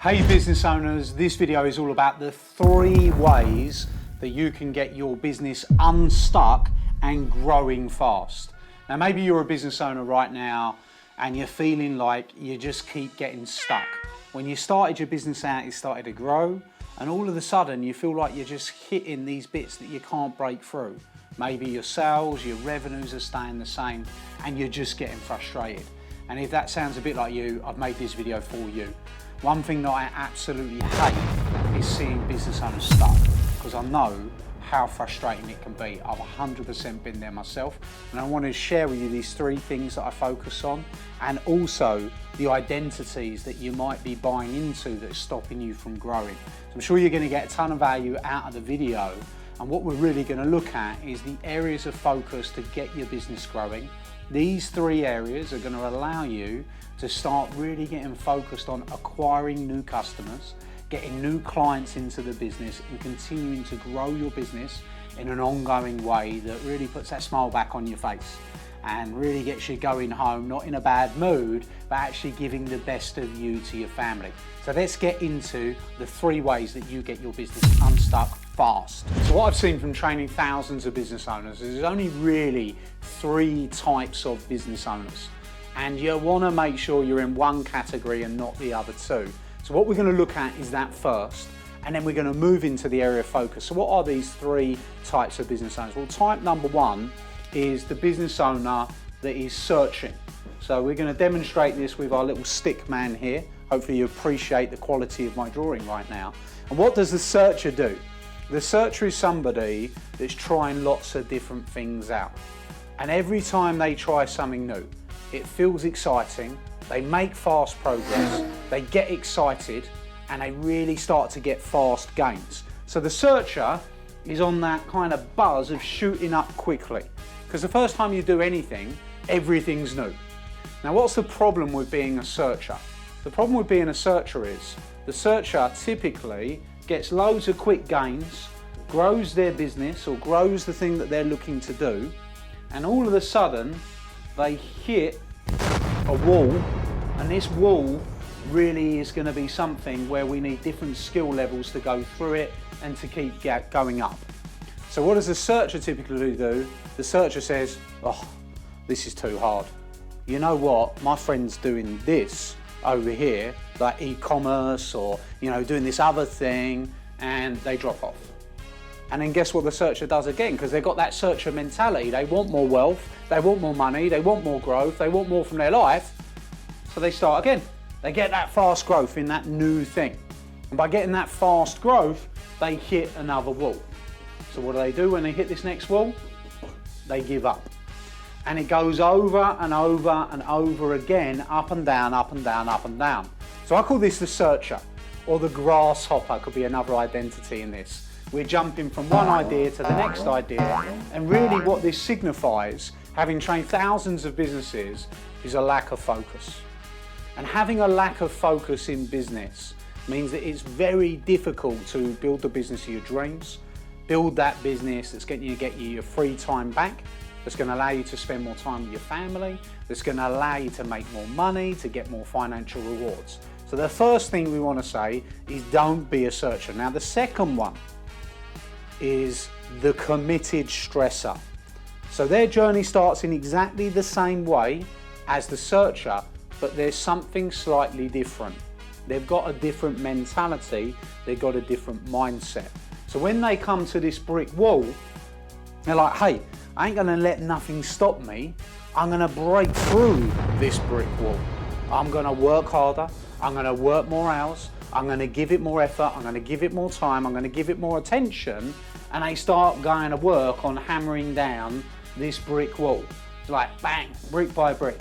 Hey business owners, this video is all about the 3 ways that you can get your business unstuck and growing fast. Now maybe you're a business owner right now and you're feeling like you just keep getting stuck. When you started your business out, it started to grow, and all of a sudden you feel like you're just hitting these bits that you can't break through. Maybe your sales, your revenues are staying the same and you're just getting frustrated. And if that sounds a bit like you, I've made this video for you. One thing that I absolutely hate is seeing business owners stuck, because I know how frustrating it can be. I've 100% been there myself, and I want to share with you these 3 things that I focus on, and also the identities that you might be buying into that are stopping you from growing. So I'm sure you're going to get a ton of value out of the video, and what we're really going to look at is the areas of focus to get your business growing. These 3 areas are going to allow you to start really getting focused on acquiring new customers, getting new clients into the business, and continuing to grow your business in an ongoing way that really puts that smile back on your face and really gets you going home, not in a bad mood, but actually giving the best of you to your family. So let's get into the 3 ways that you get your business unstuck fast. So what I've seen from training thousands of business owners is there's only really 3 types of business owners. And you want to make sure you're in one category and not the other 2. So what we're going to look at is that first, and then we're going to move into the area of focus. So what are these 3 types of business owners? Well, type number 1 is the business owner that is searching. So we're going to demonstrate this with our little stick man here. Hopefully you appreciate the quality of my drawing right now. And what does the searcher do? The searcher is somebody that's trying lots of different things out. And every time they try something new, it feels exciting, they make fast progress, they get excited, and they really start to get fast gains. So the searcher is on that kind of buzz of shooting up quickly, because the first time you do anything, everything's new. Now what's the problem with being a searcher? The problem with being a searcher is the searcher typically gets loads of quick gains, grows their business or grows the thing that they're looking to do, and all of a sudden they hit a wall, and this wall really is going to be something where we need different skill levels to go through it and to keep going up. So what does the searcher typically do? The searcher says, oh, this is too hard. You know what, my friend's doing this over here, like e-commerce or doing this other thing, and they drop off. And then guess what the searcher does again? Because they've got that searcher mentality. They want more wealth, they want more money, they want more growth, they want more from their life. So they start again. They get that fast growth in that new thing. And by getting that fast growth, they hit another wall. So what do when they hit this next wall? They give up. And it goes over and over and over again, up and down, up and down, up and down. So I call this the searcher, or the grasshopper could be another identity in this. We're jumping from one idea to the next idea, and really what this signifies, having trained thousands of businesses, is a lack of focus. And having a lack of focus in business means that it's very difficult to build the business of your dreams, build that business that's going to get you your free time back, that's going to allow you to spend more time with your family, that's going to allow you to make more money, to get more financial rewards. So the first thing we want to say is don't be a searcher. Now the second one is the committed stressor. So their journey starts in exactly the same way as the searcher, but there's something slightly different. They've got a different mentality, they've got a different mindset. So when they come to this brick wall, they're like, hey, I ain't gonna let nothing stop me. I'm gonna break through this brick wall. I'm gonna work harder, I'm gonna work more hours, I'm going to give it more effort, I'm going to give it more time, I'm going to give it more attention, and they start going to work on hammering down this brick wall. It's like bang, brick by brick.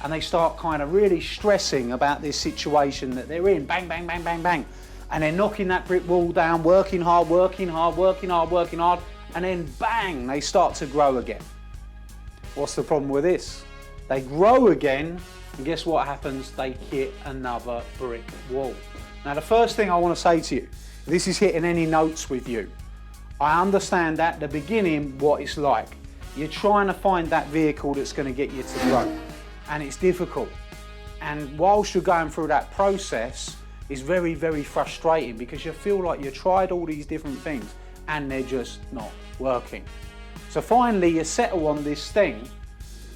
And they start kind of really stressing about this situation that they're in, bang, bang, bang, bang, bang. And they're knocking that brick wall down, working hard, working hard, working hard, working hard, and then bang, they start to grow again. What's the problem with this? They grow again, and guess what happens? They hit another brick wall. Now the first thing I want to say to you, if this is hitting any notes with you, I understand at the beginning what it's like. You're trying to find that vehicle that's going to get you to grow, and it's difficult. And whilst you're going through that process, is very, very frustrating because you feel like you tried all these different things and they're just not working. So finally you settle on this thing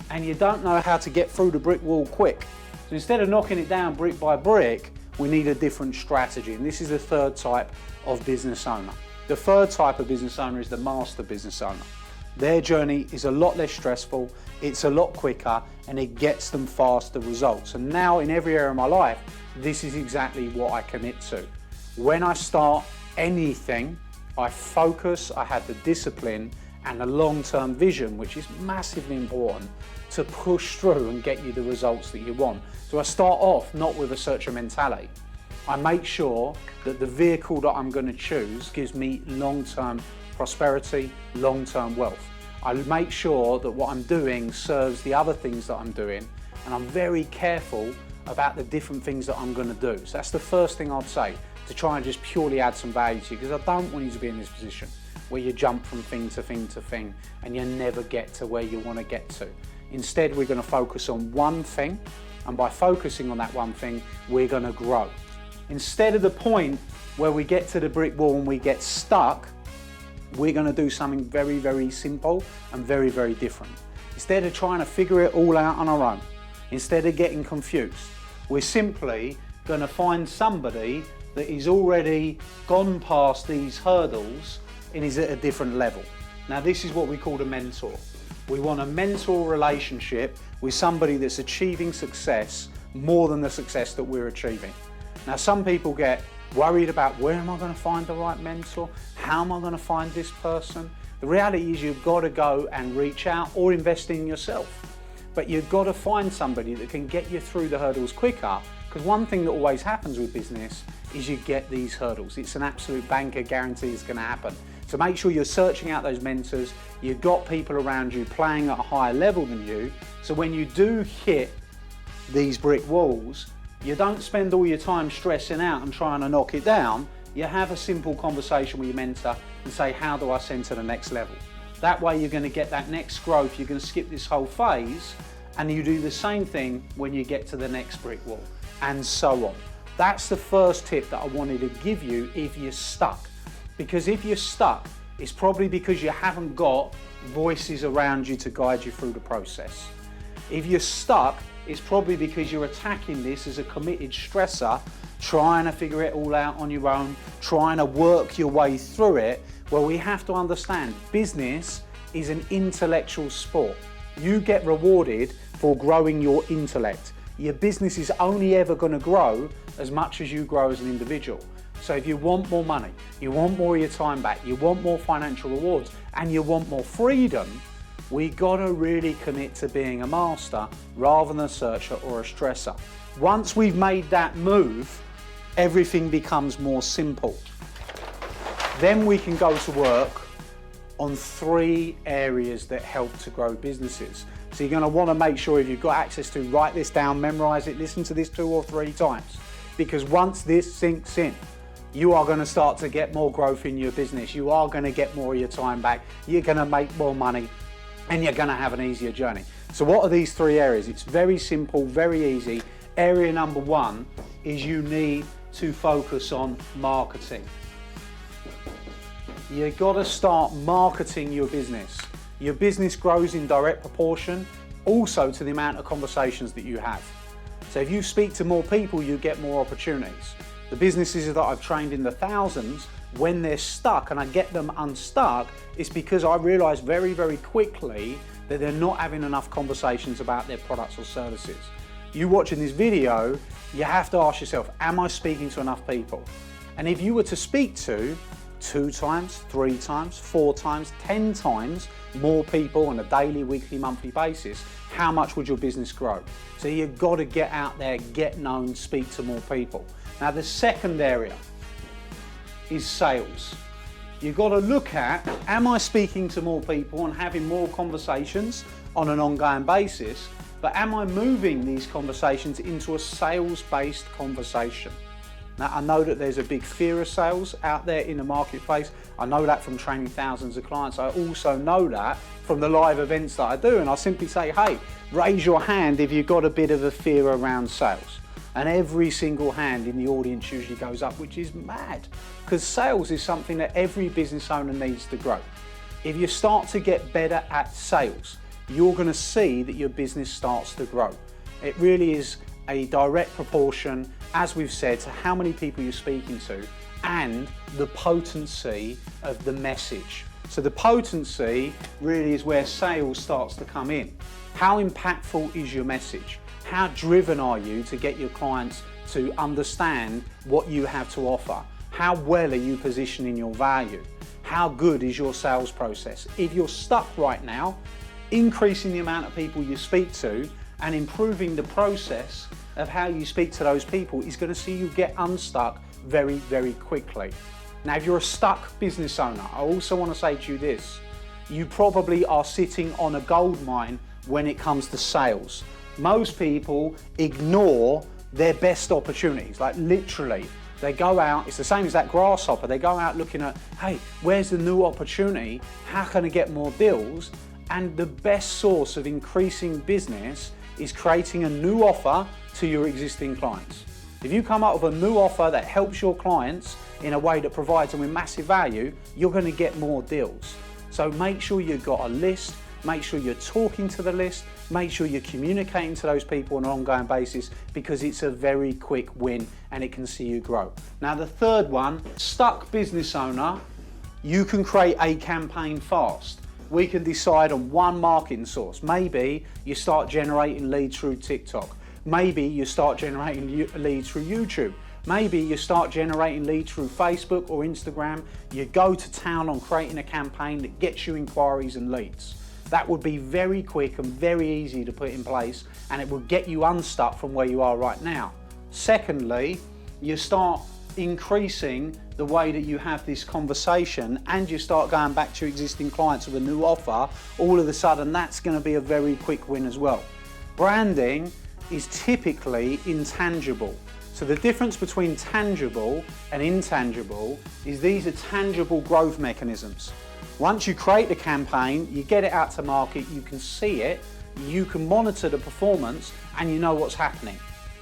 and you don't know how to get through the brick wall quick. So instead of knocking it down brick by brick, we need a different strategy. And this is the third type of business owner. The third type of business owner is the master business owner. Their journey is a lot less stressful, it's a lot quicker, and it gets them faster results. And now in every area of my life, this is exactly what I commit to. When I start anything, I focus, I have the discipline and the long-term vision, which is massively important to push through and get you the results that you want. So I start off not with a searcher mentality. I make sure that the vehicle that I'm going to choose gives me long-term prosperity, long-term wealth. I make sure that what I'm doing serves the other things that I'm doing, and I'm very careful about the different things that I'm going to do. So that's the first thing I'd say, to try and just purely add some value to you, because I don't want you to be in this position where you jump from thing to thing to thing and you never get to where you want to get to. Instead, we're going to focus on one thing, and by focusing on that one thing, we're going to grow. Instead of the point where we get to the brick wall and we get stuck, we're going to do something very, very simple and very, very different. Instead of trying to figure it all out on our own, instead of getting confused, we're simply going to find somebody that is already gone past these hurdles and is at a different level. Now, this is what we call a mentor. We want a mentor relationship with somebody that's achieving success more than the success that we're achieving. Now, some people get worried about, where am I going to find the right mentor? How am I going to find this person? The reality is you've got to go and reach out or invest in yourself. But you've got to find somebody that can get you through the hurdles quicker, because one thing that always happens with business is you get these hurdles. It's an absolute banker guarantee it's going to happen. So make sure you're searching out those mentors. You've got people around you playing at a higher level than you. So when you do hit these brick walls, you don't spend all your time stressing out and trying to knock it down. You have a simple conversation with your mentor and say, how do I send to the next level? That way you're going to get that next growth. You're going to skip this whole phase, and you do the same thing when you get to the next brick wall, and so on. That's the first tip that I wanted to give you if you're stuck. Because if you're stuck, it's probably because you haven't got voices around you to guide you through the process. If you're stuck, it's probably because you're attacking this as a committed stressor, trying to figure it all out on your own, trying to work your way through it. Well, we have to understand business is an intellectual sport. You get rewarded for growing your intellect. Your business is only ever going to grow as much as you grow as an individual. So if you want more money, you want more of your time back, you want more financial rewards, and you want more freedom, we gotta really commit to being a master rather than a searcher or a stressor. Once we've made that move, everything becomes more simple. Then we can go to work on 3 areas that help to grow businesses. So you're gonna wanna make sure, if you've got access to, write this down, memorize it, listen to this 2 or 3 times. Because once this sinks in, you are going to start to get more growth in your business. You are going to get more of your time back. You're going to make more money, and you're going to have an easier journey. So what are these 3 areas? It's very simple, very easy. Area number 1 is you need to focus on marketing. You've got to start marketing your business. Your business grows in direct proportion also to the amount of conversations that you have. So if you speak to more people, you get more opportunities. The businesses that I've trained in the thousands, when they're stuck and I get them unstuck, it's because I realize very, very quickly that they're not having enough conversations about their products or services. You watching this video, you have to ask yourself, am I speaking to enough people? And if you were to speak to 2 times, 3 times, 4 times, 10 times more people on a daily, weekly, monthly basis, how much would your business grow? So you've got to get out there, get known, speak to more people. Now, the second area is sales. You've got to look at, am I speaking to more people and having more conversations on an ongoing basis, but am I moving these conversations into a sales-based conversation? Now, I know that there's a big fear of sales out there in the marketplace. I know that from training thousands of clients. I also know that from the live events that I do, and I simply say, hey, raise your hand if you've got a bit of a fear around sales. and every single hand in the audience usually goes up, which is mad, because sales is something that every business owner needs to grow. If you start to get better at sales, you're going to see that your business starts to grow. It really is a direct proportion, as we've said, to how many people you're speaking to and the potency of the message. So the potency really is where sales starts to come in. How impactful is your message? How driven are you to get your clients to understand what you have to offer? How well are you positioning your value? How good is your sales process? If you're stuck right now, increasing the amount of people you speak to and improving the process of how you speak to those people is going to see you get unstuck very, very quickly. Now, if you're a stuck business owner, I also want to say to you this: you probably are sitting on a gold mine when it comes to sales. Most people ignore their best opportunities, like literally. They go out, it's the same as that grasshopper, they go out looking at, hey, where's the new opportunity? How can I get more deals? And the best source of increasing business is creating a new offer to your existing clients. If you come up with a new offer that helps your clients in a way that provides them with massive value, you're going to get more deals. So make sure you've got a list, make sure you're talking to the list, make sure you're communicating to those people on an ongoing basis, because it's a very quick win and it can see you grow. Now the third one, stuck business owner, you can create a campaign fast. We can decide on one marketing source. Maybe you start generating leads through TikTok. Maybe you start generating leads through YouTube. Maybe you start generating leads through Facebook or Instagram. You go to town on creating a campaign that gets you inquiries and leads. That would be very quick and very easy to put in place, and it will get you unstuck from where you are right now. Secondly, you start increasing the way that you have this conversation and you start going back to your existing clients with a new offer. All of a sudden, that's going to be a very quick win as well. Branding is typically intangible. So the difference between tangible and intangible is these are tangible growth mechanisms. Once you create the campaign, you get it out to market, you can see it, you can monitor the performance, and you know what's happening.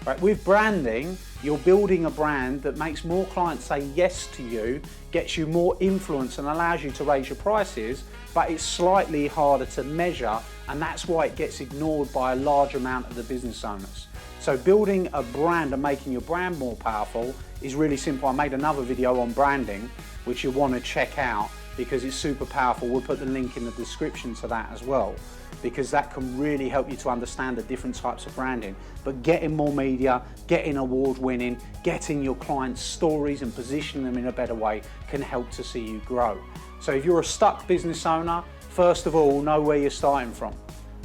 Right? With branding, you're building a brand that makes more clients say yes to you, gets you more influence and allows you to raise your prices, but it's slightly harder to measure, and that's why it gets ignored by a large amount of the business owners. So building a brand and making your brand more powerful is really simple. I made another video on branding, which you'll want to check out because it's super powerful. We'll put the link in the description to that as well, because that can really help you to understand the different types of branding. But getting more media, getting award winning, getting your clients' stories and positioning them in a better way can help to see you grow. So if you're a stuck business owner, first of all, know where you're starting from.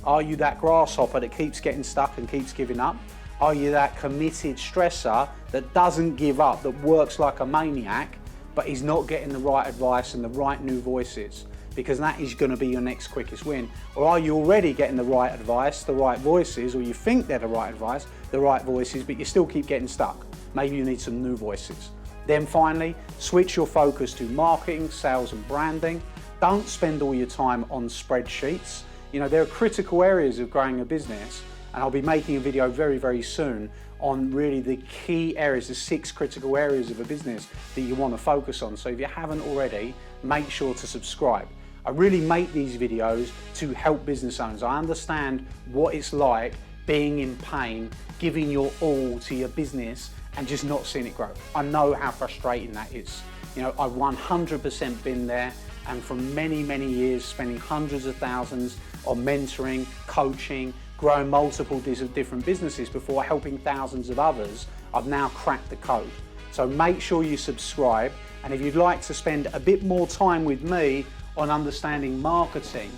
Are you that grasshopper that keeps getting stuck and keeps giving up? Are you that committed stresser that doesn't give up, that works like a maniac, but is not getting the right advice and the right new voices? Because that is going to be your next quickest win. Or are you already getting the right advice, the right voices, or you think they're the right advice, the right voices, but you still keep getting stuck? Maybe you need some new voices. Then finally, switch your focus to marketing, sales and branding. Don't spend all your time on spreadsheets. You know, there are critical areas of growing a business, and I'll be making a video very, very soon on really the key areas, the 6 critical areas of a business that you want to focus on. So if you haven't already, make sure to subscribe. I really make these videos to help business owners. I understand what it's like being in pain, giving your all to your business and just not seeing it grow. I know how frustrating that is. You know, I've 100% been there, and for many, many years, spending hundreds of thousands on mentoring, coaching, growing multiple different businesses before helping thousands of others, I've now cracked the code. So make sure you subscribe, and if you'd like to spend a bit more time with me on understanding marketing,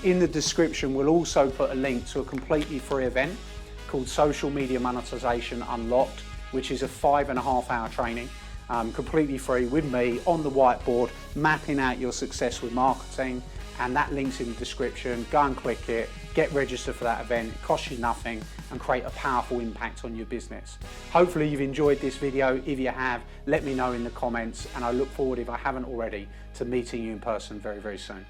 in the description we'll also put a link to a completely free event called Social Media Monetization Unlocked, which is a 5.5-hour training, completely free with me on the whiteboard, mapping out your success with marketing. And that link's in the description. Go and click it, get registered for that event. It costs you nothing and create a powerful impact on your business. Hopefully you've enjoyed this video. If you have, let me know in the comments, and I look forward, if I haven't already, to meeting you in person very, very soon.